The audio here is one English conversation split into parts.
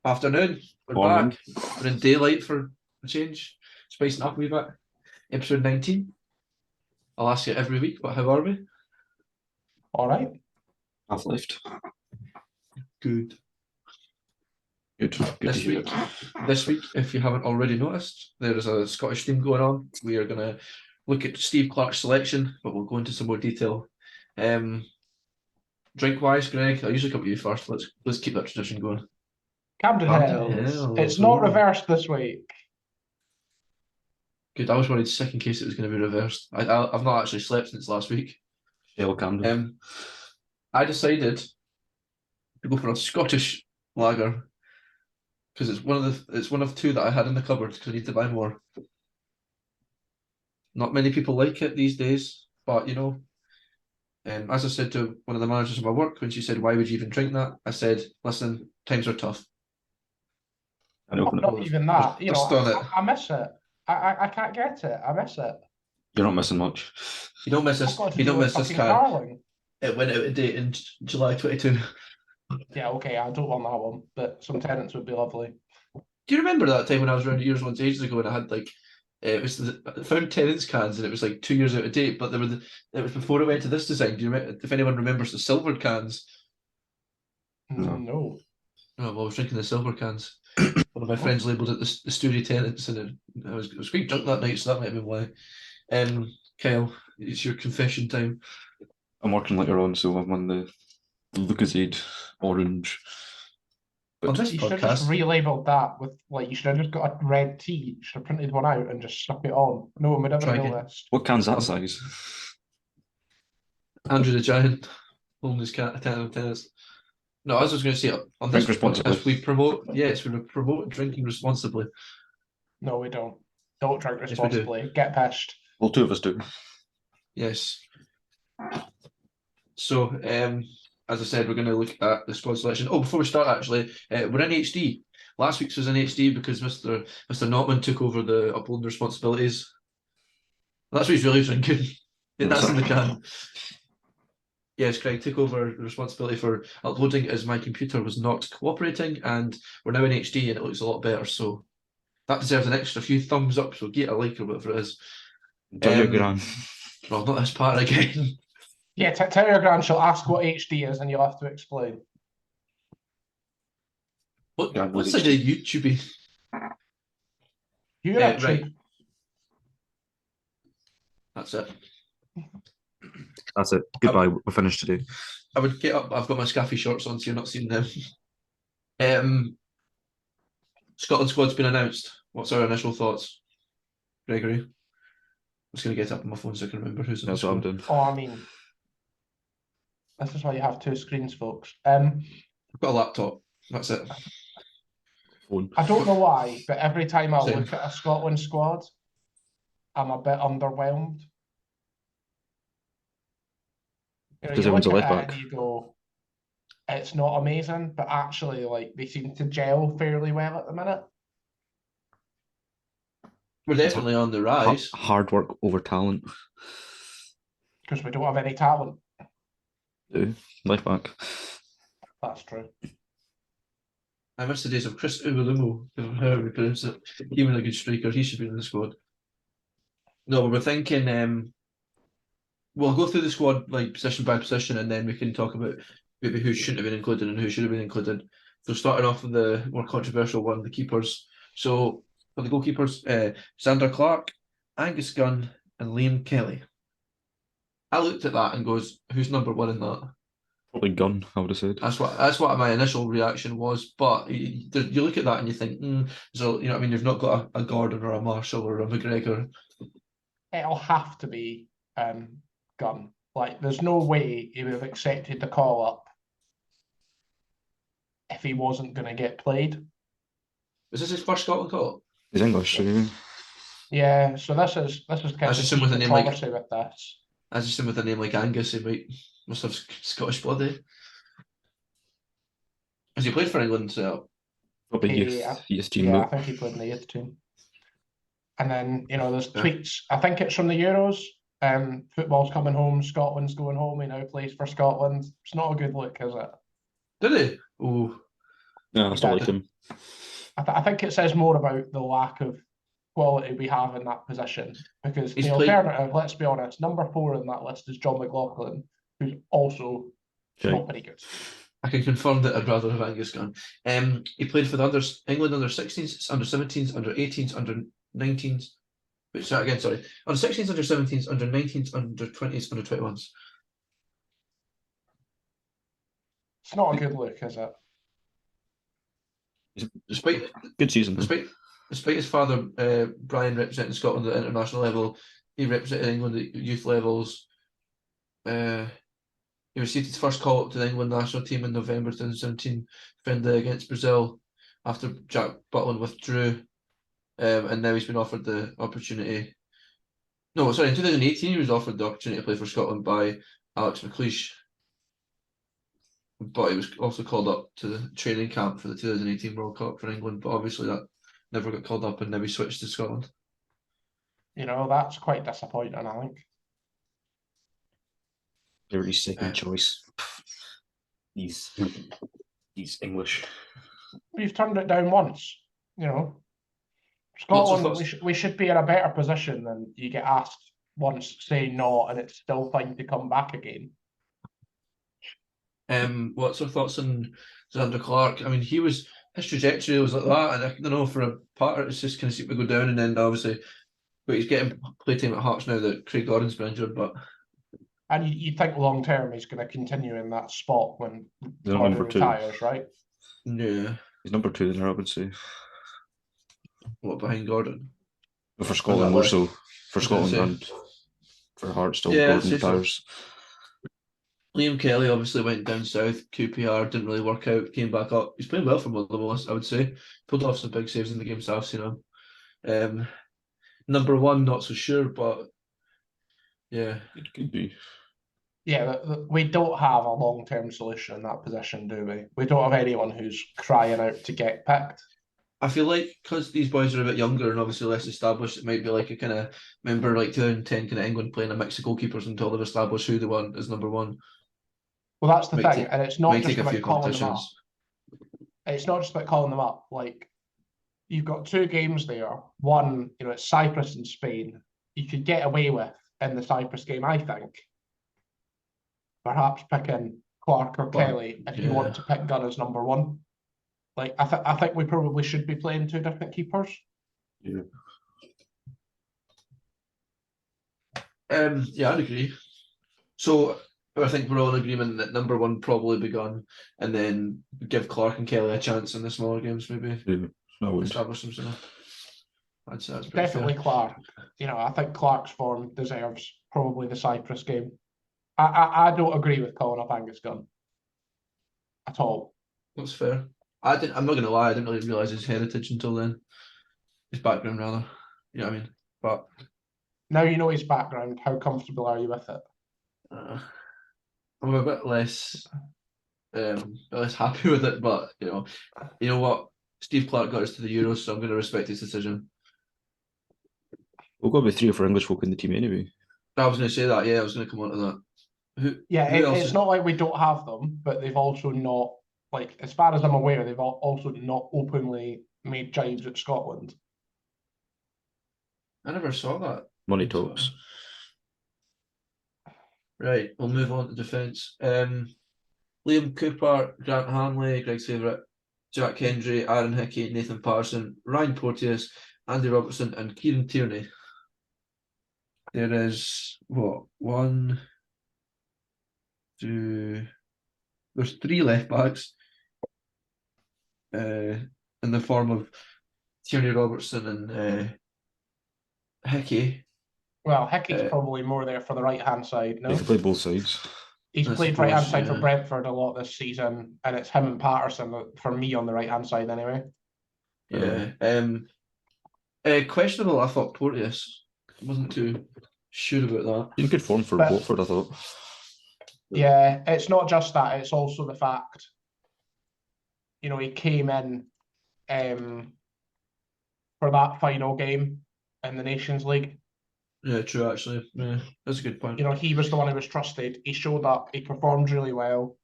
Afternoon. We're Morning. back. We're in daylight for a change. Spicing up a wee bit. Episode 19. I'll ask you every week, but how are we? All right. Half left. Good. Good. Good to This hear week, it. this week, if you haven't already noticed, there is a Scottish theme going on. We are going to look at Steve Clarke's selection, but we'll go into some more detail. Drink-wise, Greg, I usually come to you first. Let's keep that tradition going. Camden Camden Hills. Hills, It's not ooh. reversed this week. Good. I was worried sick in case it was going to be reversed. I've not actually slept since last week. Shell Camden. I decided to go for a Scottish lager because it's one of two that I had in the cupboard because I need to buy more. Not many people like it these days, but as I said to one of the managers of my work when she said, "Why would you even drink that?" I said, "Listen, times are tough." And open it. Not even that. You know, Just on it. I miss it. I can't get it. I miss it. You're not missing much. You don't miss What's this. got to You do don't with miss this fucking can. Carling? It went out of date in July 22. Yeah, okay, I don't want that one, but some tenants would be lovely. Do you remember that time when I was around yours once ages ago and I had it was I found tenants cans and it was like 2 years out of date, but it was before it went to this design. Do you remember if anyone remembers the silvered cans? No. Oh, well, I was drinking the silver cans. One of my friends labelled it the Stewry tenants, and I was quite drunk that night, so that might have been why. Kyle, it's your confession time. I'm working later on, so I'm on the Lucozade Orange. On this You should have just podcast, relabeled that with, like, you should have just got a red tea. You should have printed one out and just stuck it on. No one would ever Try again. notice. What can's that size? Andrew the Giant holding his cat tennis. No, as I was going to say, on this Drink responsibly. podcast, we promote drinking responsibly. No, we don't. Don't drink Yes, we do. responsibly. Get pissed. Well, two of us do. Yes. So, as I said, we're going to look at the squad selection. Oh, before we start, actually, we're in HD. Last week's was in HD because Mr. Notman took over the uploading responsibilities. That's what he's really drinking. That's in the can. Yes, Craig took over the responsibility for uploading as my computer was not cooperating, and we're now in HD and it looks a lot better. So that deserves an extra few thumbs up. So get a like or whatever it is. Tell your gran. Well, not this part again. Yeah, tell your gran she'll ask what HD is and you'll have to explain. What's like a YouTube? Right. That's it. That's it. Goodbye. We're finished today. I would get up. I've got my scaffy shorts on, so you're not seeing them. Scotland squad's been announced. What's our initial thoughts, Gregory? I'm just going to get up on my phone so I can remember who's in the That's what I'm squad. doing. Oh, I mean, this is why you have two screens, folks. I've got a laptop. That's it. Phone. I don't know why, but every time I Same. look at a Scotland squad, I'm a bit underwhelmed. Because you everyone's look a at left it back. and you go, it's not amazing, but actually, like, they seem to gel fairly well at the minute. We're definitely on the rise. Hard work over talent. Because we don't have any talent. Left back. That's true. I miss the days of Chris Uwulumo, however we pronounce it. He was a good striker. He should be in the squad. No, but we're thinking we'll go through the squad like position by position, and then we can talk about maybe who shouldn't have been included and who should have been included. So starting off with the more controversial one, the keepers. So for the goalkeepers, Xander Clarke, Angus Gunn, and Liam Kelly. I looked at that and goes, who's number one in that? Probably Gunn, I would have said. That's what my initial reaction was. But you look at that and you think, so you've not got a Gordon or a Marshall or a McGregor. It'll have to be Gunn. Like, there's no way he would have accepted the call up if he wasn't going to get played. Is this his first Scotland call? He's English, so yeah. Yeah, so this is kind of with a name like controversy with this. As you said, with a name like Angus, he must have Scottish blood. Has he played for England? So Probably youth team. Yeah, I think he played in the youth team. And then, there's tweets. I think it's from the Euros. Football's coming home, Scotland's going home. He now plays for Scotland. It's not a good look, is it? Did he? Oh, yeah, I still like him. I think it says more about the lack of quality we have in that position, because He's the played- alternative, let's be honest, number 4 in that list is John McLaughlin, who's also not very good. I can confirm that I'd rather have Angus Gunn. He played for the England under 16s, under 17s, under 18s, under 19s. Wait, sorry, again, sorry. Under 16s, under 17s, under 19s, under 20s, under 21s. It's not a good look, is it? Despite Good season. Despite his father, Brian, representing Scotland at international level, he represented England at youth levels. He received his first call up to the England national team in November 2017, friendly against Brazil, after Jack Butland withdrew. And now he's been offered the opportunity. No, sorry, in 2018 he was offered the opportunity to play for Scotland by Alex McLeish. But he was also called up to the training camp for the 2018 World Cup for England, but obviously that never got called up, and now he switched to Scotland. You know, that's quite disappointing, I think. Very second choice. He's English. We've turned it down once, you know. Lots of Scotland, thoughts. we should be in a better position than you get asked once, say no, and it's still fine to come back again. What's our thoughts on Xander Clarke? I mean, his trajectory was like that, and I don't know, for a part it's just kind of seemed to go down, and then obviously, but he's getting playtime at Hearts now that Craig Gordon's been injured. But And you'd think long term he's going to continue in that spot when The Gordon number 2. retires, right? yeah, He's number 2 there, I would say. what behind Gordon? But for Scotland more so. For was gonna Scotland say. and for Hearts still Yeah, I'd Gordon say so. retires. Liam Kelly obviously went down south. QPR didn't really work out. Came back up. He's playing well for Motherwell, I would say. Pulled off some big saves in the games I've seen him. Number 1, not so sure, but yeah. It could be. Yeah, we don't have a long term solution in that position, do we? We don't have anyone who's crying out to get picked. I feel like because these boys are a bit younger and obviously less established, it might be like a kind of, remember like 2010 kind of England playing a mix of goalkeepers until they've established who they want as number 1. Well, that's the Might thing, take- and it's not Might just take a few about calling them up. competitions. It's not just about calling them up. Like, you've got 2 games there. One, you know, it's Cyprus and Spain. You could get away with in the Cyprus game, I think. Perhaps picking Clarke or Well, Kelly if you yeah. want to pick Gunn as number 1. Like, I think we probably should be playing 2 different keepers. Yeah. Yeah, I'd agree. So I think we're all in agreement that number 1 probably be Gunn, and then give Clarke and Kelly a chance in the smaller games, maybe Yeah, I would. establish themselves. I'd say that's pretty Definitely fair. Clarke. You know, I think Clarke's form deserves probably the Cyprus game. I don't agree with calling up Angus Gunn at all. That's fair. I'm not gonna lie, I didn't really realise his heritage until then. His background rather. You know what I mean? But Now you know his background, how comfortable are you with it? I'm a bit less happy with it, but you know what? Steve Clarke got us to the Euros, so I'm gonna respect his decision. We've got about 3 or 4 English folk in the team anyway. I was gonna say that, yeah, I was gonna come on to that. Who else It's is- not like we don't have them, but they've also not, like, as far as I'm aware, they've also not openly made jibes at Scotland. I never saw that. Money talks. Right, we'll move on to defence. Liam Cooper, Grant Hanley, Greg's favourite, Jack Hendry, Aaron Hickey, Nathan Patterson, Ryan Porteous, Andy Robertson, and Kieran Tierney. There is one, 2. There's 3 left backs. In the form of Tierney, Robertson, and Hickey. Well, Hickey's Uh, probably more there for the right-hand side, no? They can play both sides. He's I played suppose, right-hand side for yeah. Brentford a lot this season, and it's him and Patterson for me on the right-hand side anyway. Yeah. Questionable, I thought, Porteous. Wasn't too sure about In good form for But- Watford, I thought. Yeah, it's not just that, it's also the fact, you know, he came in for that final game in the Nations League. that. Yeah, true, actually. Yeah, that's a good point. You know, he was the one who was trusted. He showed up, he performed really well.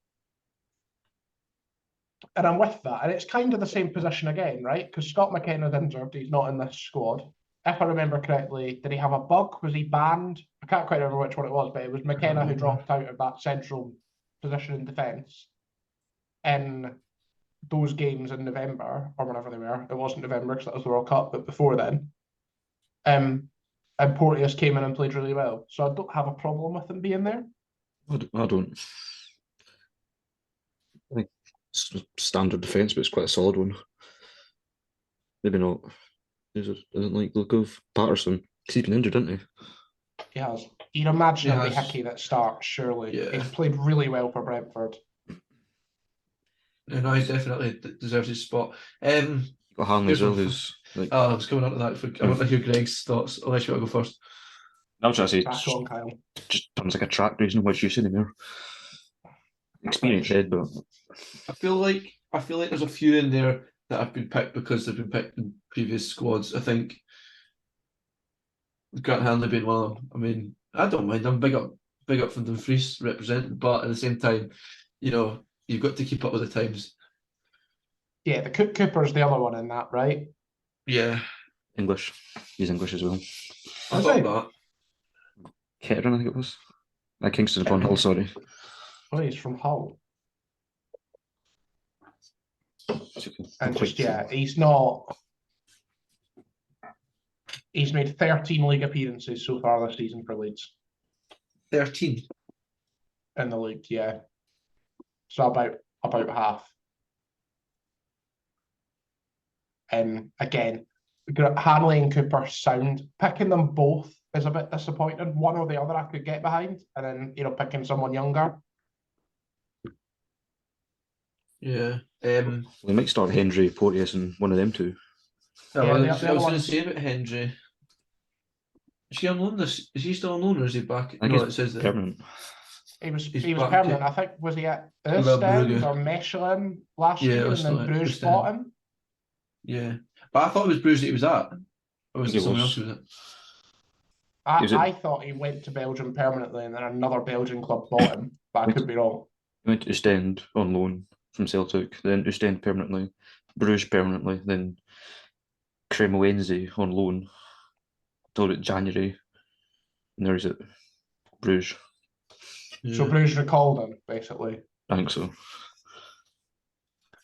And I'm with that. And it's kind of the same position again, right? Because Scott McKenna's injured. He's not in this squad. If I remember correctly, did he have a bug? Was he banned? I can't quite remember which one it was, but it was McKenna who dropped out of that central position in defence in those games in November, or whenever they were. It wasn't November because that was the World Cup, but before then. And Porteous came in and played really well. So I don't have a problem with him being there. I don't. I think it's a standard defence, but it's quite a solid one. Maybe not. I don't like the look of Patterson because he's been injured, hasn't he? He has. You'd imagine it'll be has. Hickey that starts, surely. Yeah. He's played really well for Brentford. No, he definitely deserves his spot. Got Hanley Here's as well, one. who's like. I was coming on to that. I want to hear Greg's thoughts, unless you want to go first. I was trying to say, Crack on, Kyle. just turns like a track racing. What's you saying there? Experience head, but I feel like there's a few in there that have been picked because they've been picked in previous squads. I think Grant Hanley being one of them. I mean, I don't mind. I'm big up for Dumfries representing, but at the same time, you know, you've got to keep up with the times. Yeah, the Cooper's the other one in that, right? Yeah, English. He's English as well. I Is thought he? that. Kettering, I think it was. Kingston upon Hull, sorry. Oh, he's from Hull. And just, yeah, he's not. He's made 13 league appearances so far this season for Leeds 13. in the league, yeah. So about half. Again, Hanley and Cooper sound. Picking them both is a bit disappointing. One or the other I could get behind, and then picking someone younger. Yeah. We might start Hendry, Porteous, and one of them two. Yeah, I the was other going to ones- say about Hendry. Is he on loan? Is he still on loan, or is he back? I think No, he's it says that permanent. He was He's he was back permanent. to- I think was he at About Ostend Brugge. or Mechelen last Yeah, year, it was and then like Bruges Ostend. bought him. Yeah, but I thought it was Bruges that he was at, or was I think it it someone was. else who was at? Is it- I thought he went to Belgium permanently, and then another Belgian club bought him. But I could be wrong. He went to Ostend on loan from Celtic, then Ostend permanently, Bruges permanently, then Cremoense on loan till about January. And there's it, Bruges. So Yeah. Bruges recalled him basically. I think so.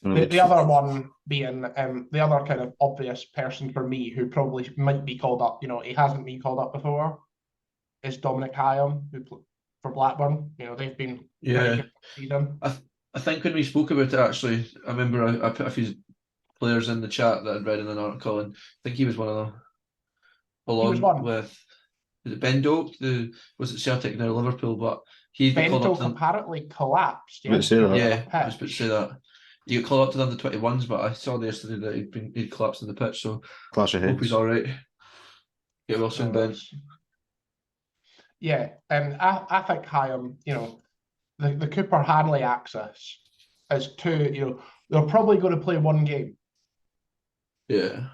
The other one being the other kind of obvious person for me who probably might be called up, he hasn't been called up before, is Dominic Hyam, for Blackburn. They've been pretty Yeah. good this season. I think when we spoke about it, actually, I remember I put a few players in the chat that I'd read in an article, and I think he was one of them. was Along one. with is it Ben Doak, was it Celtic now Liverpool, but he's got called up Bento to them. apparently collapsed. Let's say that. Yeah, I was about to say that. He got called up to the under-21s, but I saw yesterday that he'd collapsed on the pitch, so Clash of hope heads. he's all right. Get well soon, Ben. Yeah, and I think Hyam, the Cooper Hanley axis is two. They're probably going to play one game. Yeah.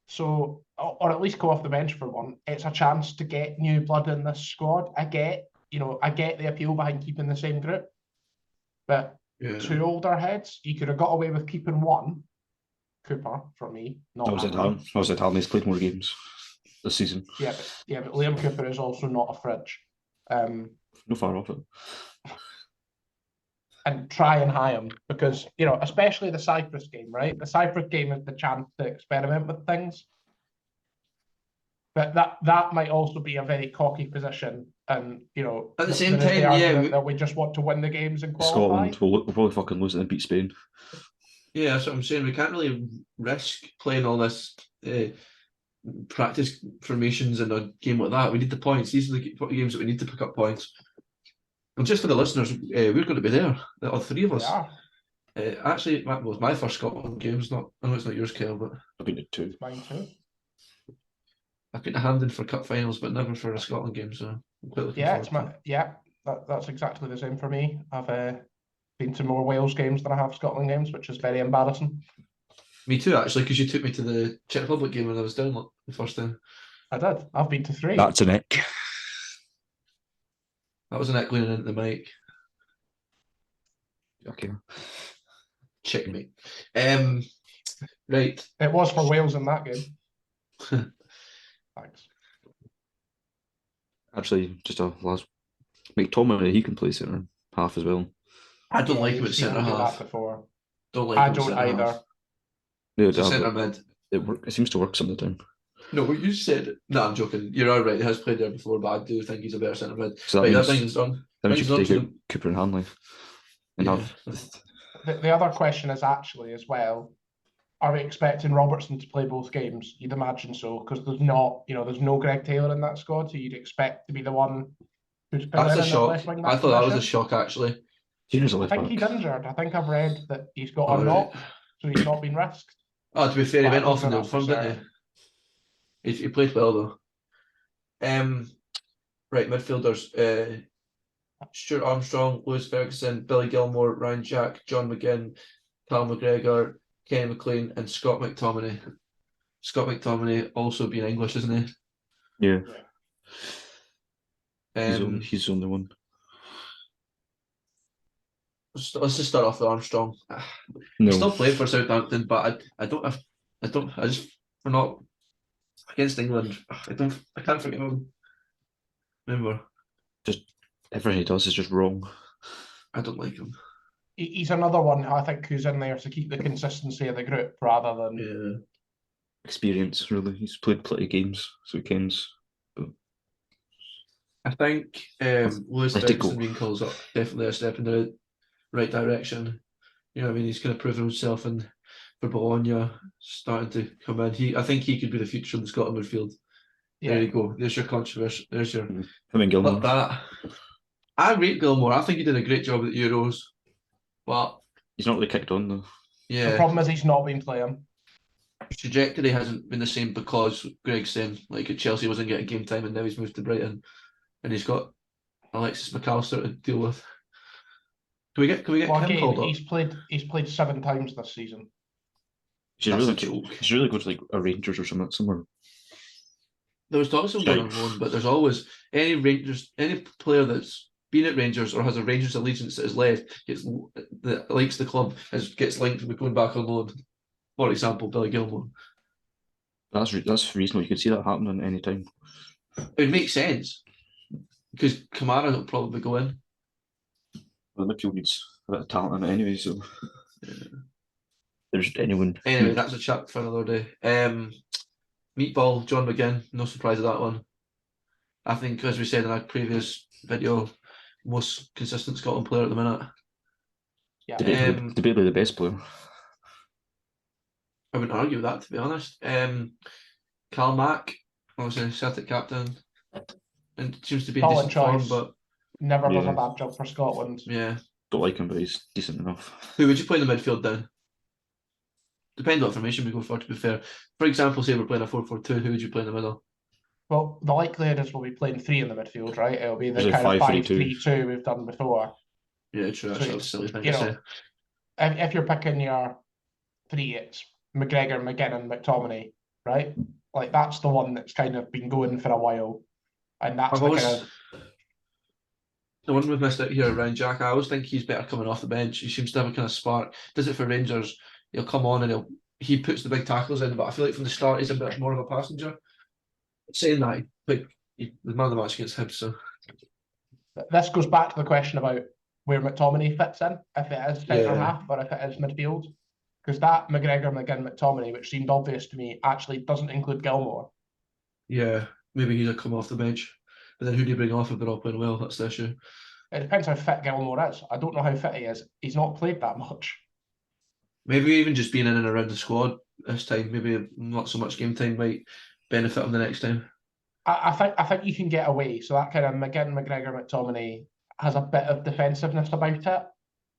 So or at least go off the bench for one. It's a chance to get new blood in this squad. I get the appeal behind keeping the same group, but Yeah. two older heads, you could have got away with keeping one. Cooper for me, not Hanley. I was at Hanley's played more games this season. Yeah, but Liam Cooper is also not a fridge. No far off it. And try and hire him because, especially the Cyprus game, right? The Cyprus game is the chance to experiment with things. But that might also be a very cocky position. And, At the same there is the time, argument that we just want to win the games and qualify. Scotland will probably fucking lose it and beat Spain. Yeah, that's what I'm saying. We can't really risk playing all this practice formations in a game like that. We need the points. These are the games that we need to pick up points. And just for the listeners, we're going to be there. All three of us. Actually, it was my first Scotland game. I know it's not yours, Kel, but I've been to two. Mine too. I put a hand in for cup finals, but never for a Scotland game. So I'm quite looking forward to it. That's exactly the same for me. I've been to more Wales games than I have Scotland games, which is very embarrassing. Me too, actually, because you took me to the Czech Republic game when I was down the first time. I did. I've been to 3. That's an ick. That was an eck leaning into the mic. Okay. checkmate. Right. It was for Wales in that game. Thanks. Actually, just a last. McTominay, he can play centre half as well. I don't Yeah, like him he's at seen him centre do half. that before. Don't like I him at don't centre either. half. Yeah, It's a centre mid. It seems to work some of the time. No, what you said. No, I'm joking. You're all right. He has played there before, but I do think he's a better centre mid. So that Right, means that brings us on. that means you Brings can us on take to out Cooper and Hanley and Yeah. have The other question is actually as well, are we expecting Robertson to play both games? You'd imagine so, because there's no Greg Taylor in that squad, so you'd expect to be the one who's filling That's in a this shock. left wing I back thought that was a position. shock, actually. Junior's a I left think back. he's injured. I think I've read that he's got a All right. knock, so he's not been risked. Oh, to be fair, he But I went don't off in know the that Old for Firm, didn't certain. he? He played well, though. Right, midfielders. Stuart Armstrong, Lewis Ferguson, Billy Gilmore, Ryan Jack, John McGinn, Cal McGregor, Kenny McLean, and Scott McTominay. Scott McTominay also being English, isn't he? Yeah, Um, he's the only one. let's just start off with Armstrong. No, He still played for Southampton, but I just we're not against England. I can't forgive him. Remember, just everything he does is just wrong. I don't like him. He's another one I think who's in there to keep the consistency of the group rather than Yeah. Experience, really. He's played plenty of games, so he kens. I think Lewis Let it go. Ferguson being called up definitely a step in the right direction. You know what I mean? He's kind of proven himself in for Bologna, starting to come in. I think he could be the future of the Scotland midfield. yeah. There you go. There's your controversy. There's your Him and Gilmore. like that. I rate Gilmore. I think he did a great job at the Euros, but He's not really kicked on though. The yeah, problem is he's not been playing. his trajectory hasn't been the same because Greg's saying like at Chelsea wasn't getting game time, and now he's moved to Brighton, and he's got Alexis McAllister to deal with. Can we get Well, him again, called up? he's played 7 times this season. He's That's really a joke. He's really good to like a Rangers or something somewhere. There was talks of going on loan, but there's always any player that's been at Rangers or has a Rangers allegiance that has left that likes the club gets linked with going back on loan. For example, Billy Gilmore. That's reasonable. You could see that happening any time. It would make sense because Kamara will probably go in. Well, the midfield needs a bit of talent in it anyway, so there's anyone. Anyway, that's a chat for another day. Meatball, John McGinn, no surprise of that one. I think, as we said in our previous video, most consistent Scotland player at the minute. Yeah. Debatably the best player. I wouldn't argue with that, to be honest. Cal Mack, obviously Celtic captain, and seems to be in Solid decent form, choice. but Never does a Yeah. bad job for Scotland. yeah. Don't like him, but he's decent enough. Who would you play in the midfield then? Depending on what formation we go for, to be fair. For example, say we're playing a 4-4-2, who would you play in the middle? Well, the likelihood is we'll be playing 3 in the midfield, right? It'll be the Usually kind of 5-3-2. 5-3-2 we've done before. Yeah, true. That's So, a silly thing you to know, say. If you're picking your 3, it's McGregor, McGinn, and McTominay, right? Like that's the one that's kind of been going for a while, and that's I've the always, kind of the one we've missed out here, Ryan Jack. I always think he's better coming off the bench. He seems to have a kind of spark. Does it for Rangers? He'll come on and he puts the big tackles in, but I feel like from the start he's a bit more of a passenger. Saying that, the man of the match against Hibs, so this goes back to the question about where McTominay fits in, if it is centre Yeah. half or if it is midfield. Because that McGregor, McGinn, McTominay, which seemed obvious to me, actually doesn't include Gilmore. yeah, maybe he'll come off the bench. But then who do you bring off if they're all playing well? That's the issue. It depends how fit Gilmore is. I don't know how fit he is. He's not played that much. Maybe even just being in and around the squad this time, maybe not so much game time might benefit him the next time. I think you can get away. So that kind of McGinn, McGregor, McTominay has a bit of defensiveness about it.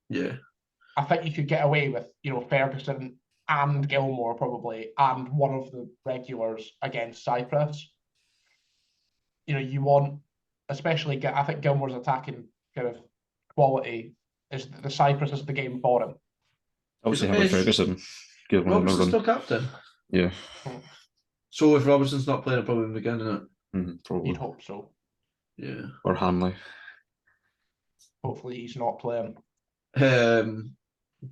Yeah. I think you could get away with, Ferguson and Gilmore probably, and one of the regulars against Cyprus. You want, especially, I think Gilmore's attacking kind of quality is the Cyprus is the game for him. Obviously, him and Ferguson. Give him a Robertson's run. still captain. Yeah. So if Robertson's not playing, it'll probably begin, isn't it? Probably. You'd hope so. Yeah. Or Hanley. Hopefully he's not playing.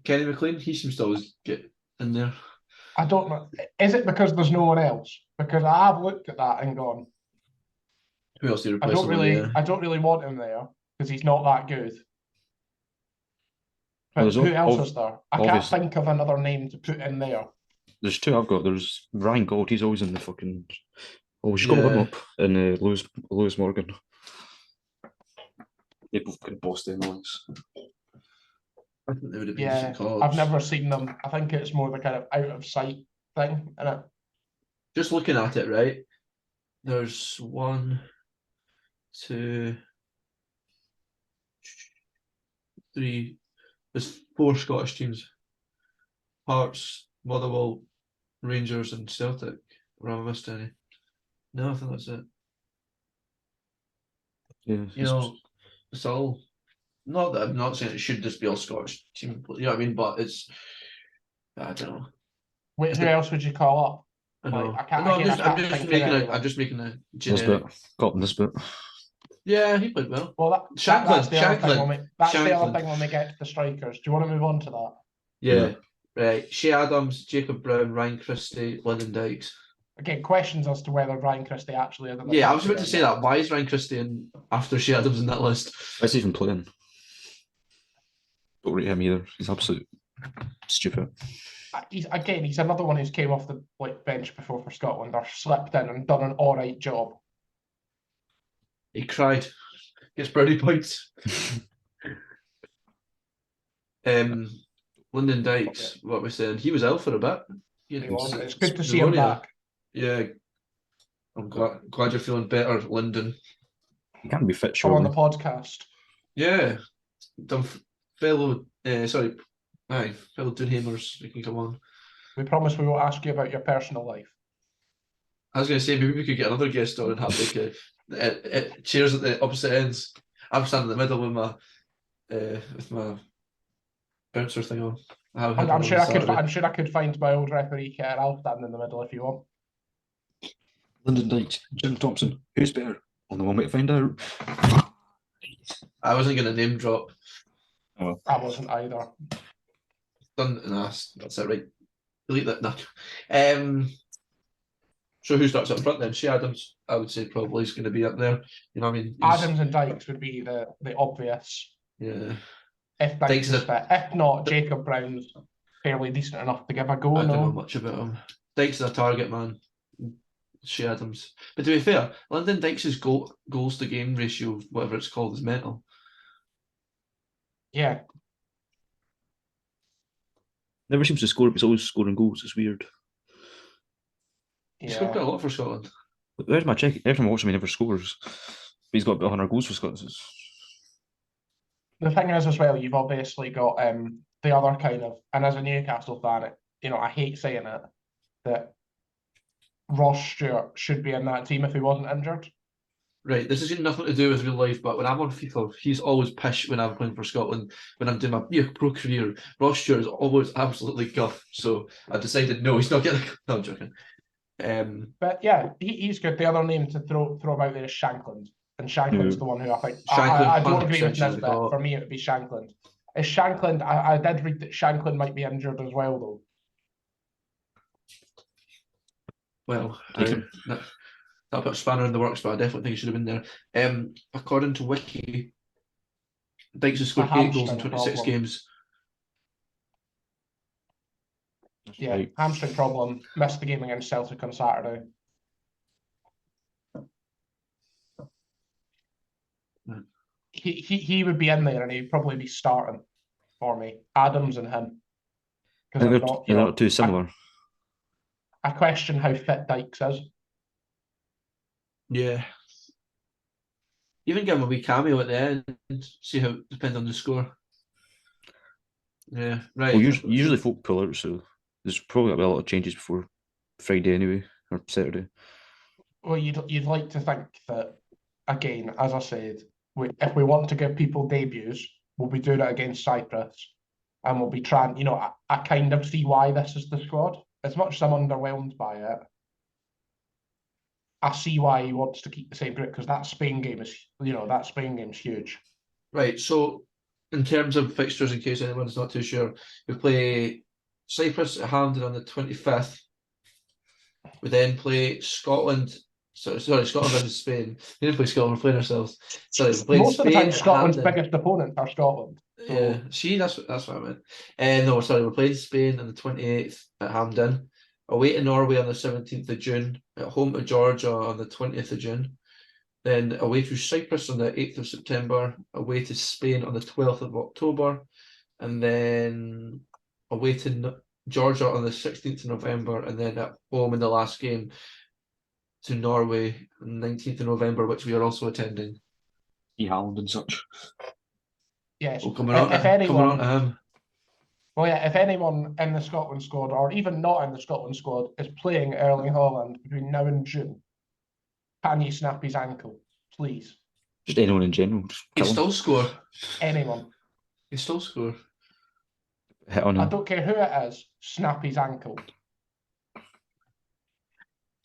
Kenny McLean, he seems to always get in there. I don't know. Is it because there's no one else? Because I've looked at that and gone, Who else do you I replace him with? Yeah. don't really want him there because he's not that good. But Well, there's who else ob- is there? I can't obviously- think of another name to put in there. There's two I've got. There's Ryan Gold. He's always in the fucking. Oh, we just got to look him Yeah. up. And Lewis Morgan. They both kind of bossed them, Alex. I think they would have been Yeah, decent calls. I've never seen them. I think it's more the kind of out of sight thing, innit? Just looking at it, right? There's 1, 2, 3. There's 4 Scottish teams: Hearts, Motherwell, Rangers, and Celtic. Or have I missed any? No, I think that's it. Yeah. You know, it's all. Not that I'm not saying it should just be all Scottish team. You know what I mean? But it's. I don't know. Wait, who else would you call up? I know. Like, I can't- No, again, I can't think of anyone. I'm just making a This generic. bit. Got this bit. Yeah, he played well. Well, that's the other thing. That's the other thing when we get to the strikers. Do you want to move on to that? Yeah. Right. Shea Adams, Jacob Brown, Ryan Christie, Lyndon Dykes. Again, questions as to whether Ryan Christie actually is. in the Yeah, I was picture about to or say not. that. Why is Ryan Christie in after Shea Adams in that list? Why's he even playing? Don't rate him either. He's absolute stupid. He's another one who's came off the bench before for Scotland or slipped in and done an all right job. He cried. Gets brownie points. Lyndon Dykes, what we're saying, he was out for a bit. It's good to see him back. Yeah. I'm glad you're feeling better, Lyndon. He can't be fit, Come on surely. the podcast. Yeah. Fellow Dunhamers, you can come on. We promise we won't ask you about your personal life. I was going to say, maybe we could get another guest on and have chairs at the opposite ends. I'm standing in the middle with my bouncer thing on. I'm sure I could find my old referee kit and I'll stand in the middle if you want. Lyndon Dykes, Jim Thompson. Who's better? On the moment to find out. I wasn't going to name drop. Oh. I wasn't either. That's it, right? Delete that. No. So who starts up front then? Shea Adams, I would say probably is going to be up there. You know what I mean? Adams and Dykes would be the obvious. Yeah. If Dykes is fit. If not, Jacob Brown's fairly decent enough to give a go. I don't know much about him. Dykes is a target man. Shea Adams. But to be fair, Lyndon Dykes' goals to game ratio, whatever it's called, is mental. Yeah. Never seems to score, but he's always scoring goals. It's weird. He's scored quite a lot for Scotland. Where's my check? Every time I watch him, he never scores. But he's got about 100 goals for Scotland. The thing is, as well, you've obviously got the other kind of, and as a Newcastle fan, I hate saying it, that Ross Stewart should be in that team if he wasn't injured. Right, this has got nothing to do with real life, but when I'm on FIFA, he's always pish when I'm playing for Scotland. When I'm doing my pro career, Ross Stewart is always absolutely guff. So I decided, no, he's not getting. No, I'm joking. But yeah, he's good. The other name to throw him out there is Shankland. And Shankland's the one who I think I don't agree with Nisbet. For me, it would be Shankland. Is Shankland? I did read that Shankland might be injured as well, though. Well, that put a spanner in the works, but I definitely think he should have been there. According to Wiki, Dykes has scored 8 goals in 26 games. Yeah, right. Hamstring problem. Missed the game against Celtic on Saturday. He would be in there and he'd probably be starting for me. Adams and him. Because they're not too similar. I question how fit Dykes is. Yeah. Even give him a wee cameo at the end, see how it depends on the score. Yeah, right. Well, usually folk pull out, so there's probably a lot of changes before Friday anyway, or Saturday. Well, you'd like to think that, again, as I said, if we want to give people debuts, we'll be doing it against Cyprus, and we'll be trying. I kind of see why this is the squad. As much as I'm underwhelmed by it, I see why he wants to keep the same group because that Spain game is, that Spain game's huge. Right. So in terms of fixtures, in case anyone's not too sure, we play Cyprus at Hampden on the 25th. We then play Scotland. Sorry, Scotland versus Spain. We didn't play Scotland, we're playing ourselves. Sorry, we played Most of the Spain time, at Scotland's Hampden. biggest opponents are Scotland. So Yeah, see, that's what I meant. No, sorry, we're playing Spain on the 28th at Hampden. Away to Norway on the 17th of June. At home to Georgia on the 20th of June. Then away to Cyprus on the 8th of September. Away to Spain on the 12th of October. And then away to Georgia on the 16th of November. And then at home in the last game to Norway on the 19th of November, which we are also attending. Haaland and such. yes, Oh, coming on if to anyone, him. well, yeah, if anyone in the Scotland squad, or even not in the Scotland squad, is playing Erling Haaland between now and June, can you snap his ankle, please? Just anyone in general. Just He kill him. still score. Anyone. He still score. Hit on I him. don't care who it is, snap his ankle.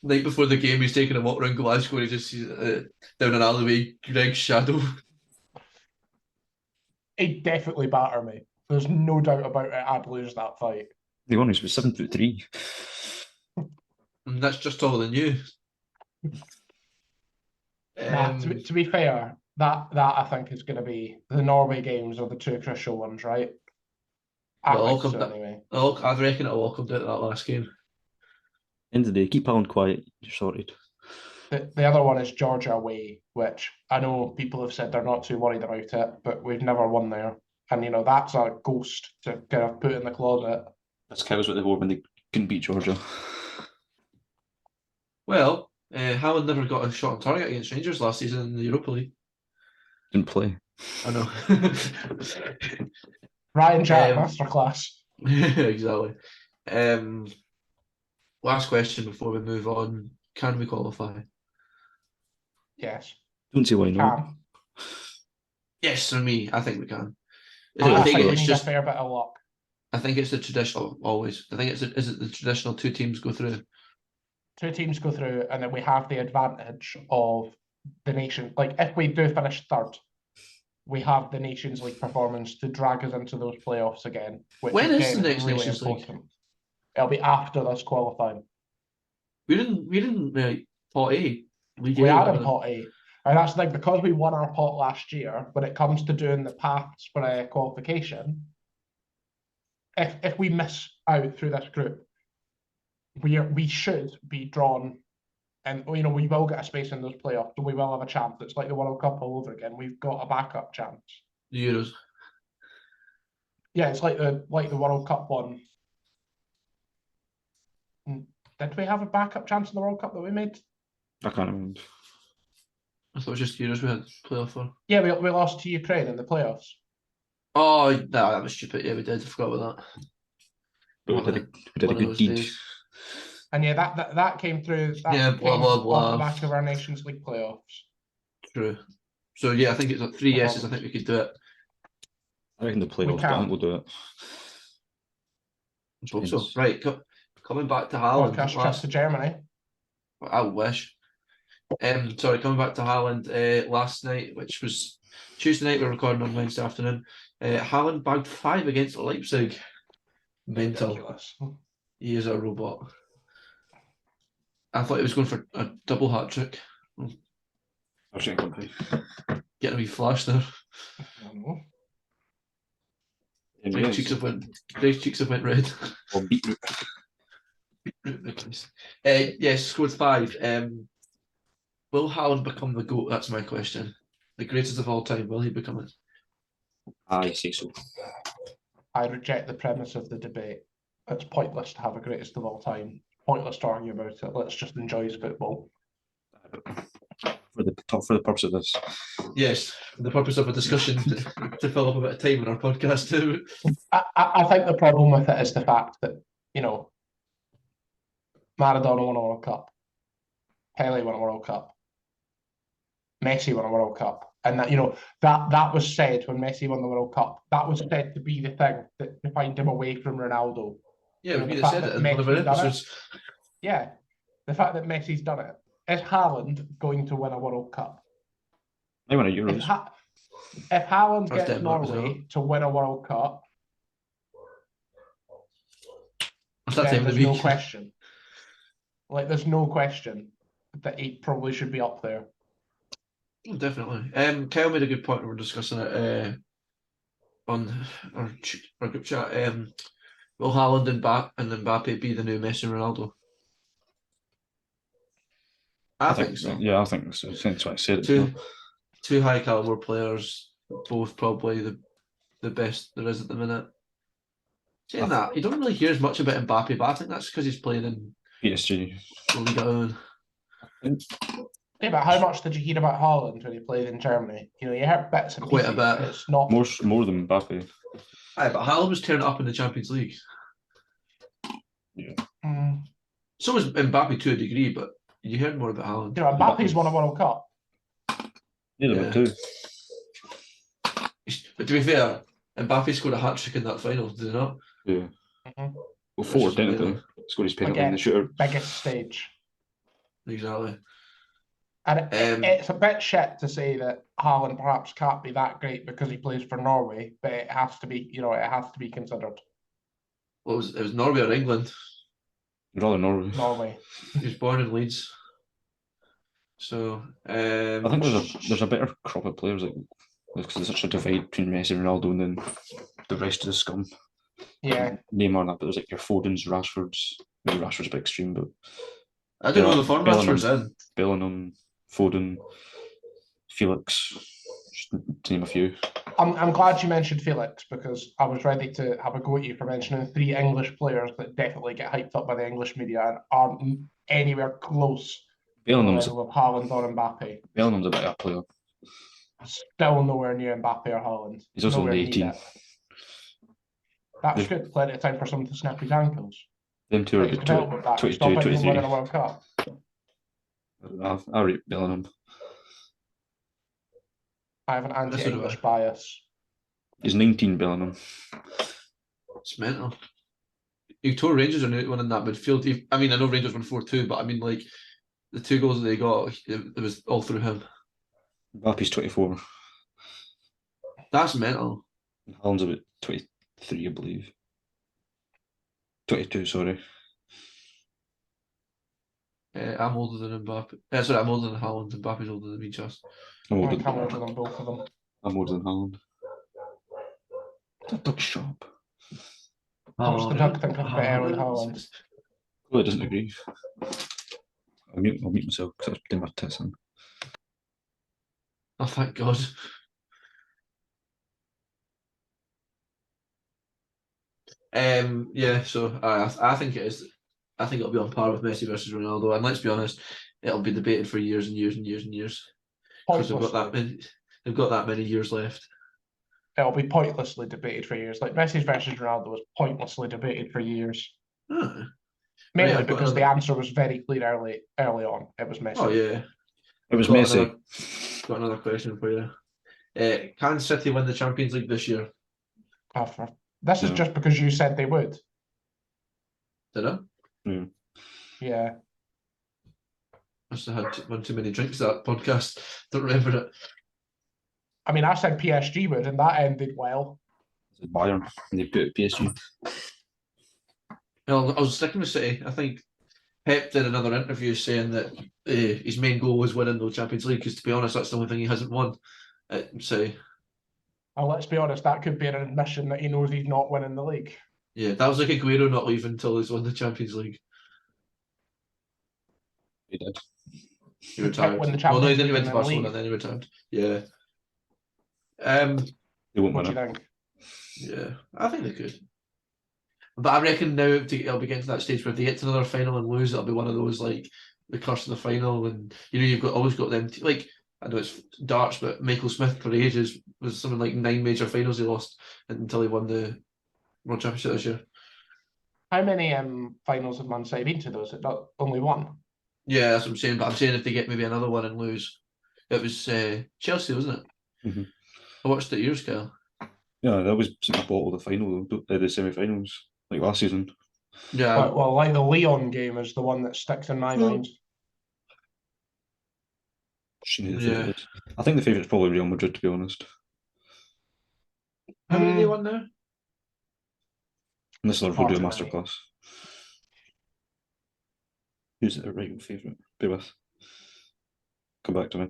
Night before the game, he's taking a walk around Glasgow and he just sees down an alleyway, Greg's shadow. He'd definitely batter me. There's no doubt about it. I'd lose that fight. The one who's 7'3". And that's just taller than you. Nah, to be fair, that I think is going to be the Norway games are the two crucial ones, right? I Well, think so anyway. I reckon it'll all come down to that last game. End of the day, keep Haaland quiet. You're sorted. The other one is Georgia away, which I know people have said they're not too worried about it, but we've never won there. And, you know, that's a ghost to kind of put in the closet. That's cows what they were when they couldn't beat Georgia. Well, Haaland never got a shot on target against Rangers last season in the Europa League. Didn't play. I know. Ryan Jack, masterclass. Exactly. Last question before we move on. Can we qualify? Yes. Don't see why not. Can. Yes, for me, I think we can. I I think think we it's need just. a fair bit of luck. I think it's the traditional always. I think is it the traditional two teams go through. Two teams go through, and then we have the advantage of the nation. Like, if we do finish third, we have the Nations League performance to drag us into those playoffs again. Which When is the again next really Nations League? important. It'll be after this qualifying. We didn't pot A. We are in pot A. And that's the thing, because we won our pot last year, when it comes to doing the paths for a qualification, if we miss out through this group, we should be drawn, and you know we will get a space in those playoffs, and we will have a chance. It's like the World Cup all over again. We've got a backup chance. The Euros. Yeah, it's like the World Cup one. Did we have a backup chance in the World Cup that we made? I can't remember. I thought it was just Euros we had playoff for. Yeah, we lost to Ukraine in the playoffs. Oh, no, that was stupid. Yeah, we did. I forgot about that. But we did a good deed. And yeah, that came through. That Yeah, blah, blah, blah. Off the back of our Nations League playoffs. True. So yeah, I think it's like 3 yeses. I think we could do it. I reckon the playoffs, but I think we'll do it. I hope so. Right, coming back to Haaland. Podcast trip to Germany. I wish. Sorry, coming back to Haaland. Last night, which was Tuesday night, we're recording on Wednesday afternoon. Haaland bagged 5 against Leipzig. Mental. Ridiculous. He is a robot. I thought he was going for a double hat trick. I shouldn't complain. Getting a wee flash there. Greg's cheeks have went red. Or beetroot. Yes, scored 5. Will Haaland become the GOAT? That's my question. The greatest of all time. Will he become it? I say so. I reject the premise of the debate. It's pointless to have a greatest of all time. Pointless to argue about it. Let's just enjoy his football. For the purpose of this. Yes, for the purpose of a discussion to fill up a bit of time in our podcast too. I think the problem with it is the fact that, you know, Maradona won a World Cup. Pele won a World Cup. Messi won a World Cup. And that, you know, that was said when Messi won the World Cup. That was said to be the thing that defined him away from Ronaldo. Yeah, we said it in one of our episodes. Yeah, the fact that Messi's done it. Is Haaland going to win a World Cup? I win a Euros. If Haaland That's gets Denmark as well. Norway to win a World Cup, What's that then time of there's the no week? question. Like, there's no question that he probably should be up there. Definitely. Kyle made a good point when we were discussing it on our group chat. Will Haaland and Mbappe be the new Messi and Ronaldo? I think so. Yeah, I think so. Since what I said, it's Two not. two high caliber players, both probably the best there is at the minute. Saying that, you don't really hear as much about Mbappe, but I think that's because he's playing in PSG. Liga 1. Yeah, but how much did you hear about Haaland when he played in Germany? You know, you heard bits and Quite a pieces, but bit. it's not. More than Mbappe. Aye, but Haaland was tearing it up in the Champions League. Mm. So was Mbappe to a degree, but you heard more about Haaland. You know, Mbappe's won a World Cup. Yeah, Yeah. but too. But to be fair, Mbappe scored a hat trick in that final, did he not? Yeah. Mhm. Well, four, Which is technically. amazing. Scored his penalty in Again, the shooter. biggest stage. Exactly. And Um, it's a bit shit to say that Haaland perhaps can't be that great because he plays for Norway, but it has to be, you know, it has to be considered. it was Norway or England? Rather Norway. Norway. He was born in Leeds. So I think there's a better crop of players because there's such a divide between Messi and Ronaldo and then the rest of the scum. Yeah. Neymar and that, but there's like your Fodens, Rashfords. Maybe Rashford's a bit extreme, but I don't know the form Rashford's in. Bellingham, Foden, Felix, just to name a few. I'm glad you mentioned Felix because I was ready to have a go at you for mentioning 3 English players that definitely get hyped up by the English media and aren't anywhere close to the level of Haaland or Mbappe. Bellingham's a better player. Still nowhere near Mbappe or Haaland. He's also nowhere only near 18. it. That's good. Plenty of time for someone to snap his ankles. Them two are His about development back. 22, Stop it from 23. winning a World Cup. I'll rate Bellingham. I have an anti-English bias. He's 19, Bellingham. It's mental. You told Rangers are winning that midfield. I mean, I know Rangers won 4-2, but I mean, like, the 2 goals that they got, it was all through him. Mbappe's 24. That's mental. Haaland's about 23, I believe. 22, sorry. I'm older than Mbappe. Sorry, I'm older than Haaland. Mbappe's older than me, just. I'm older than both of them. I'm older than Haaland. That dog's sharp. What's the dog think of Erling Haaland? Well, it doesn't agree. I'll mute myself because I was doing my test. Oh, thank God. Yeah, so I think it is. I think it'll be on par with Messi versus Ronaldo, and let's be honest, it'll be debated for years and years and years and years because they've got that many. They've got that many years left. It'll be pointlessly debated for years. Like Messi versus Ronaldo was pointlessly debated for years. Mainly Right, because the answer was very clear early on. It was Messi. Oh yeah, it was Messi. Got another question for you. Can City win the Champions League this year? This is just because you said they would. Did I? Yeah. Must have had one too many drinks that podcast. Don't remember it. I mean, I said PSG would, and that ended well. Bayern, and they put it PSG. Well, I was sticking with City. I think Pep did another interview saying that his main goal was winning the Champions League because, to be honest, that's the only thing he hasn't won at City. Well, let's be honest, that could be an admission that he knows he's not winning the league. Yeah, that was like Aguero not leaving until he's won the Champions League. He did. He retired. Win the No, Champions he didn't League win and to then Barcelona leave. and then he retired. Yeah. They won't What do win you it. think? Yeah, I think they could. But I reckon now it'll be getting to that stage where if they get to another final and lose, it'll be one of those like the curse of the final, and you've always got them like I know it's darts, but Michael Smith for ages was something like 9 major finals he lost until he won the World Championship this year. How many finals have Man City been to? Those only one. Yeah, that's what I'm saying. But I'm saying if they get maybe another one and lose, it was Chelsea, wasn't it? Mm-hmm. I watched it years ago. Yeah, that was a bottle of the final, the semi-finals, like last season. Yeah. Well, like the Leon game is the one that sticks in my mind. Yeah. I think the favourite's probably Real Madrid, to be honest. How many they won now? Unless Liverpool do a Hard to masterclass. Who's their right favourite? Bear with. Come back to me.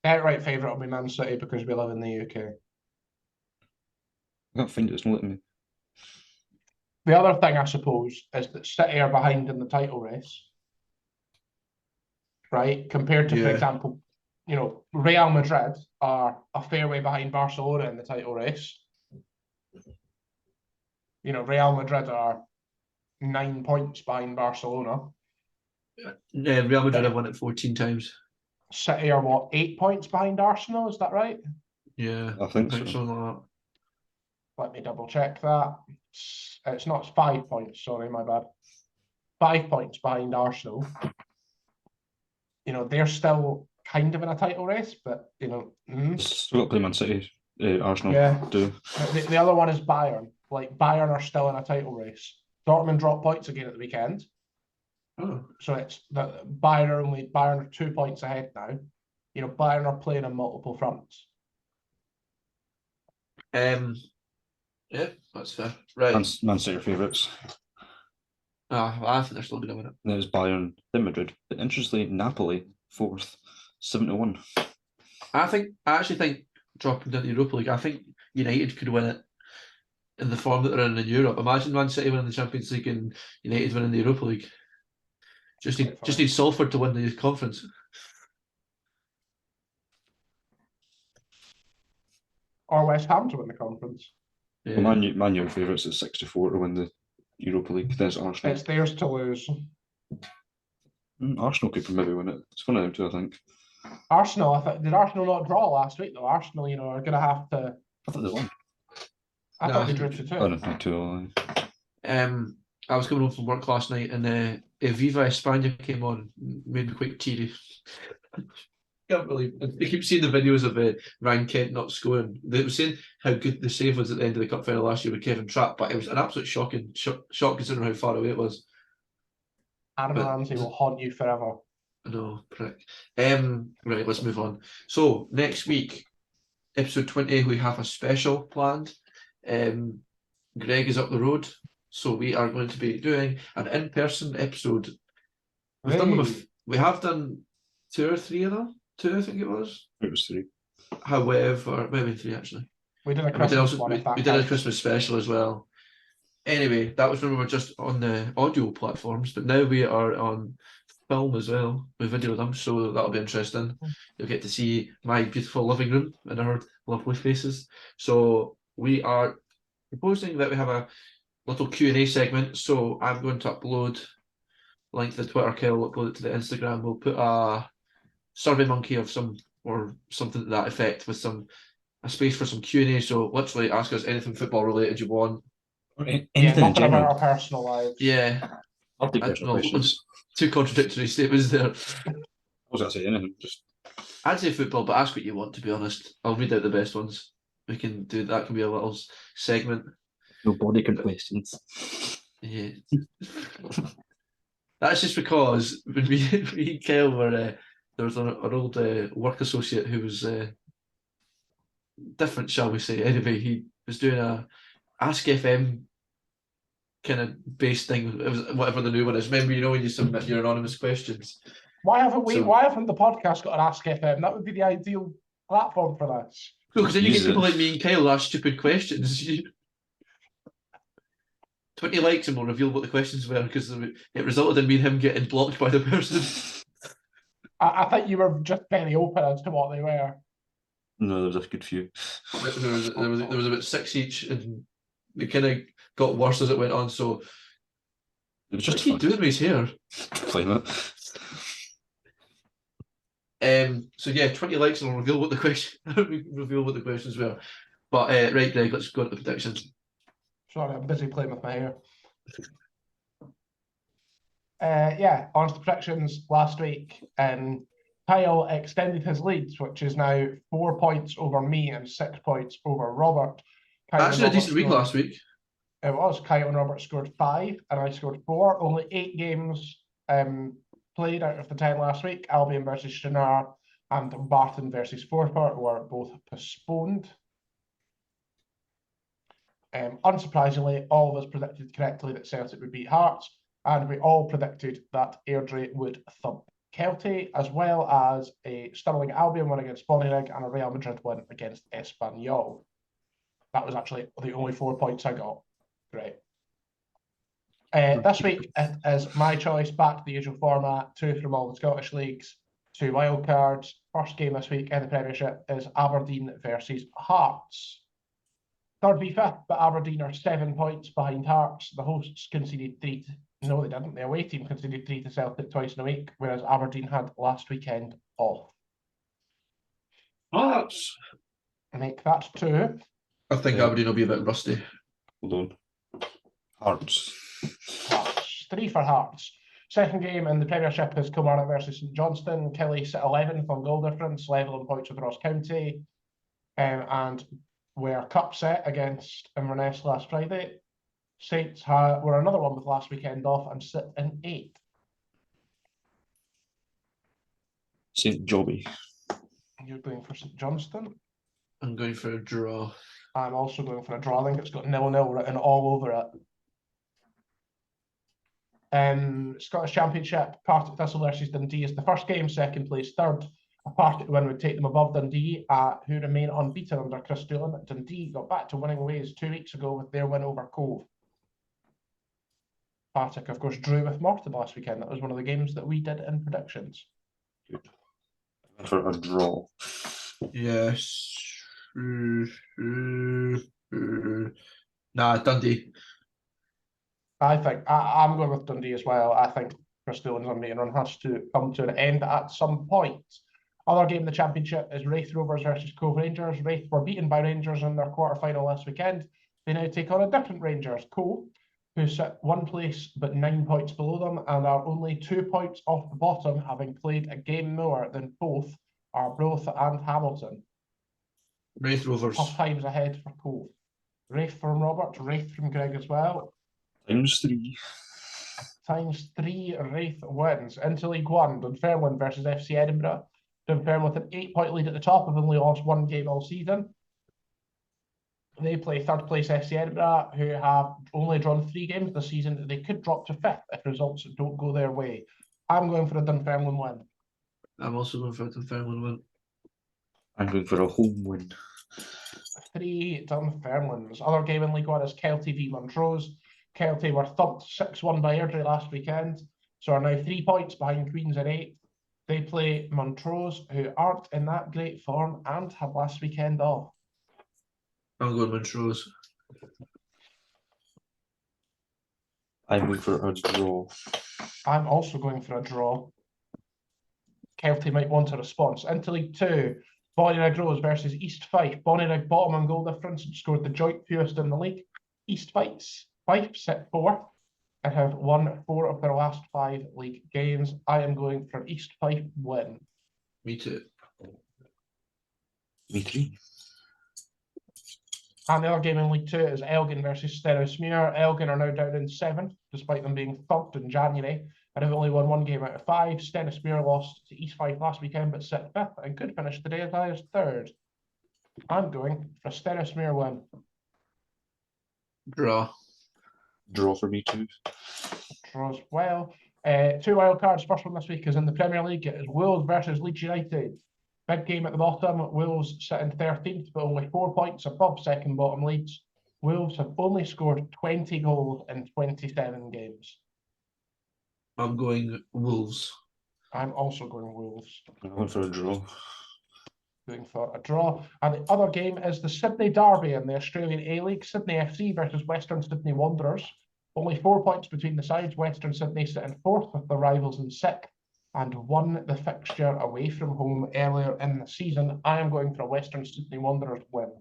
Outright favourite will be Man City because we live in the UK. I can't find it. It's not letting me. The other thing, I suppose, is that City are behind in the title race, right? Compared to, for Yeah. example, Real Madrid are a fair way behind Barcelona in the title race. Real Madrid are 9 points behind Barcelona. Yeah, Real Madrid have won it 14 times. City are what, 8 points behind Arsenal? Is that right? Yeah, I think so. something like that. Let me double check that. It's not 5 points, sorry, my bad. 5 points behind Arsenal. They're still kind of in a title race, but Still got to play Man City. Arsenal Yeah. do. The other one is Bayern. Like, Bayern are still in a title race. Dortmund dropped points again at the weekend. Oh. So it's that Bayern are 2 points ahead now. Bayern are playing on multiple fronts. Yeah, that's fair. Right. Man City are favourites. I think they're still going to win it. There's Bayern, then Madrid. But interestingly, Napoli, 4th, 7-1. I actually think dropping down the Europa League, I think United could win it in the form that they're in Europe. Imagine Man City winning the Champions League and United winning the Europa League. Just need Salford to win the conference. Or West Ham to win the conference. Yeah. Well, Man U are favourites at 64 to win the Europa League. There's Arsenal. It's theirs to lose. Arsenal could maybe win it. It's one of them two, I think. Arsenal, did Arsenal not draw last week though? Arsenal, are going to have to. I thought they won. I thought they drew 2-2. Oh, no, 2-2. I was coming home from work last night and Viva España came on, made me quite teary. Can't believe it. I keep seeing the videos of Ryan Kent not scoring. They were saying how good the save was at the end of the cup final last year with Kevin Trapp, but it was an absolute shock considering how far away it was. Aaron Ramsey will haunt you forever. No, prick. Right, let's move on. So next week, episode 20, we have a special planned. Greg is up the road, so we are going to be doing an in-person episode. We have done 2 or 3 of them. 2, I think it was. It was 3. However, maybe 3 actually. We did a Christmas one. We did a Christmas special as well. Anyway, that was when we were just on the audio platforms, but now we are on film as well. We video them, so that'll be interesting. You'll get to see my beautiful living room and our lovely faces. So we are proposing that we have a little Q&A segment. So I'm going to upload link to the Twitter, Kel will upload it to the Instagram. We'll put a Survey Monkey of some or something to that effect with a space for some Q&A. So literally ask us anything football related you want. Anything in nothing about general. our personal lives. Yeah. I'll take personal questions. 2 contradictory statements there. I was going to say anything. I'd say football, but ask what you want, to be honest. I'll read out the best ones. We can do that. Can be a little segment. No body questions. Yeah. That's just because when me and Kyle were there was an old work associate who was different, shall we say. Anyway, he was doing a Ask FM kind of based thing. It was whatever the new one is. Remember, when you submit your anonymous questions. Why haven't the podcast got an Ask FM? That would be the ideal platform for this. No, because then you get people like me and Kyle ask stupid questions. 20 likes and we'll reveal what the questions were, because it resulted in me and him getting blocked by the person. I think you were just very open as to what they were. No, there was a good few. There was about 6 each, and they kind of got worse as it went on. So it was just what he doing with his hair? Playing it. So yeah, 20 likes and we'll reveal what the questions were. But right, Greg, let's go to the predictions. Sorry, I'm busy playing with my hair. On to the predictions last week. Kyle extended his leads, which is now 4 points over me and 6 points over Robert. Actually, a decent week last week. It was. Kyle and Robert scored 5 and I scored 4. Only 8 games played out of the 10 last week. Albion versus Stranraer and Barton versus Forport were both postponed. Unsurprisingly, all of us predicted correctly that Celtic would beat Hearts, and we all predicted that Airdrie would thump Kelty, as well as a Stirling Albion win against Bonnyrigg and a Real Madrid win against Espanyol. That was actually the only 4 points I got. Great. This week it is my choice, back to the usual format, 2 from all the Scottish leagues, 2 wild cards. First game this week in the Premiership is Aberdeen versus Hearts. Third v fifth, but Aberdeen are 7 points behind Hearts. The hosts conceded 3 no, they didn't. The away team conceded 3 to Celtic twice in a week, whereas Aberdeen had last weekend off. Hearts. Make that 2. I think Aberdeen will be a bit rusty. Hold on. Hearts. Hearts. 3 for Hearts. Second game in the Premiership is Kilmarnock versus St Johnstone. Killie sit 11th on goal difference, level on points with Ross County. And were cup set against Inverness last Friday. Saints were another one with last weekend off and sit in 8th. St Jobby. You're going for St Johnstone. I'm going for a draw. I'm also going for a draw. I think it's got 0-0 written all over it. Scottish Championship, Partick Thistle versus Dundee is the first game, second place, third. A Partick win would take them above Dundee, who remain unbeaten under Chris Doolan. Dundee got back to winning ways 2 weeks ago with their win over Cove. Partick, of course, drew with Morton last weekend. That was one of the games that we did in predictions. Good. For a draw. Yes. Nah, Dundee. I think I'm going with Dundee as well. I think Chris Doolan's unbeaten run has to come to an end at some point. Other game in the Championship is Raith Rovers versus Cove Rangers. Raith were beaten by Rangers in their quarter-final last weekend. They now take on a different Rangers, Cove, who sit 1 place but 9 points below them and are only 2 points off the bottom, having played a game more than both Arbroath and Hamilton. Raith Rovers. Tough times ahead for Cove. Raith from Robert, Raith from Greg as well. ×3. ×3 Raith wins. Into League One, Dunfermline versus FC Edinburgh. Dunfermline with an 8-point lead at the top, have only lost 1 game all season. They play third place FC Edinburgh, who have only drawn 3 games this season. They could drop to 5th if results don't go their way. I'm going for a Dunfermline win. I'm also going for a Dunfermline win. I'm going for a home win. 3 Dunfermlines. Other game in League One is Kelty v Montrose. Kelty were thumped 6-1 by Airdrie last weekend, so are now 3 points behind Queens in 8th. They play Montrose, who aren't in that great form and had last weekend off. I'm going Montrose. I'm going for a draw. I'm also going for a draw. Kelty might want a response. Into League Two, Bonnyrigg Rose versus East Fife. Bonnyrigg bottom on goal difference and scored the joint fewest in the league. East Fife sit 4th and have won 4 of their last 5 league games. I am going for East Fife win. Me too. Me too. And the other game in League Two is Elgin versus Stirling. Elgin are now down in 7th, despite them being thumped in January, and have only won 1 game out of 5. Stirling lost to East Fife last weekend, but sit 5th and could finish today as high as 3rd. I'm going for a Stirling win. Draw. Draw for me too. Draws well. 2 wild cards. First one this week is in the Premier League. It is Wolves versus Leeds United. Big game at the bottom. Wolves sit in 13th, but only 4 points above second bottom Leeds. Wolves have only scored 20 goals in 27 games. I'm going Wolves. I'm also going Wolves. I'm going for a draw. Going for a draw. And the other game is the Sydney Derby in the Australian A-League. Sydney FC versus Western Sydney Wanderers. Only 4 points between the sides. Western Sydney sit in 4th with the rivals in 6th and won the fixture away from home earlier in the season. I am going for a Western Sydney Wanderers win.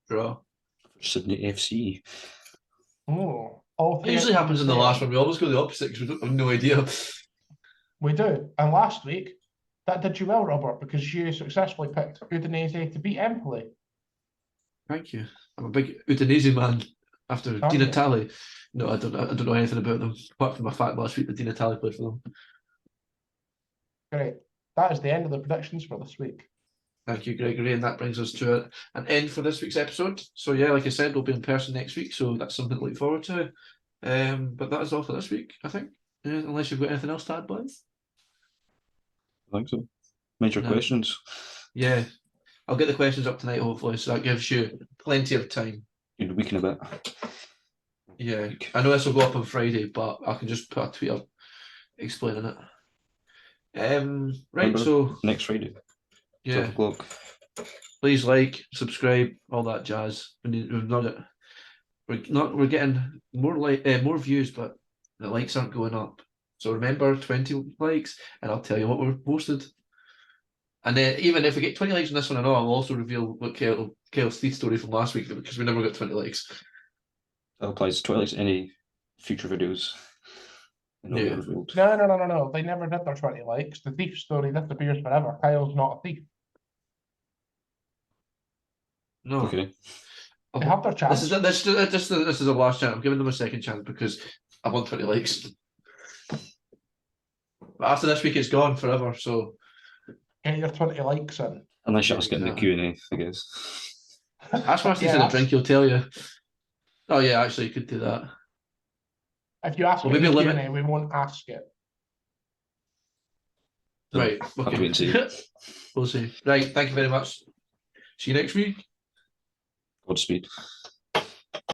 Draw. For Sydney FC. Oh, all It three usually happens in the last one. We always go the opposite because we don't have no idea. We do. And last week, that did you well, Robert, because you successfully picked Udinese to beat Empoli. Thank you. I'm a big Udinese man after Aren't Di you? Natale. No, I don't know anything about them, apart from the fact last week that Di Natale played for them. Great. That is the end of the predictions for this week. Thank you, Gregory, and that brings us to an end for this week's episode. So yeah, like I said, we'll be in person next week, so that's something to look forward to. But that is all for this week, I think. Unless you've got anything else to add, boys. I think so. Major No. questions. Yeah, I'll get the questions up tonight, hopefully, so that gives you plenty of time. In a week and a bit. Yeah, I know this will go up on Friday, but I can just put a tweet up explaining it. Right, Remember, so next Friday, yeah, 12 o'clock. please like, subscribe, all that jazz. We've not got, we're getting more views, but the likes aren't going up. So remember, 20 likes, and I'll tell you what we've posted. And then even if we get 20 likes on this one, I know I'll also reveal what Kale's thief story from last week because we never got 20 likes. That applies to any future videos. Yeah. Revealed. No. They never did their 20 likes. The thief story disappears forever. Kyle's not a thief. No. Okay. They have their chance. This is the last chance. I'm giving them a second chance because I want 20 likes. But after this week, it's gone forever. So Get your 20 likes in. Unless you're asking the Exactly. Q&A, I guess. ask Marty Yeah, to the that's- drink, he'll tell you. Oh yeah, actually, you could do that. If you ask Well, me maybe the limit- Q&A, we won't ask it. So, Right. have to Okay. wait and see. We'll see. Right. Thank you very much. See you next week. Godspeed.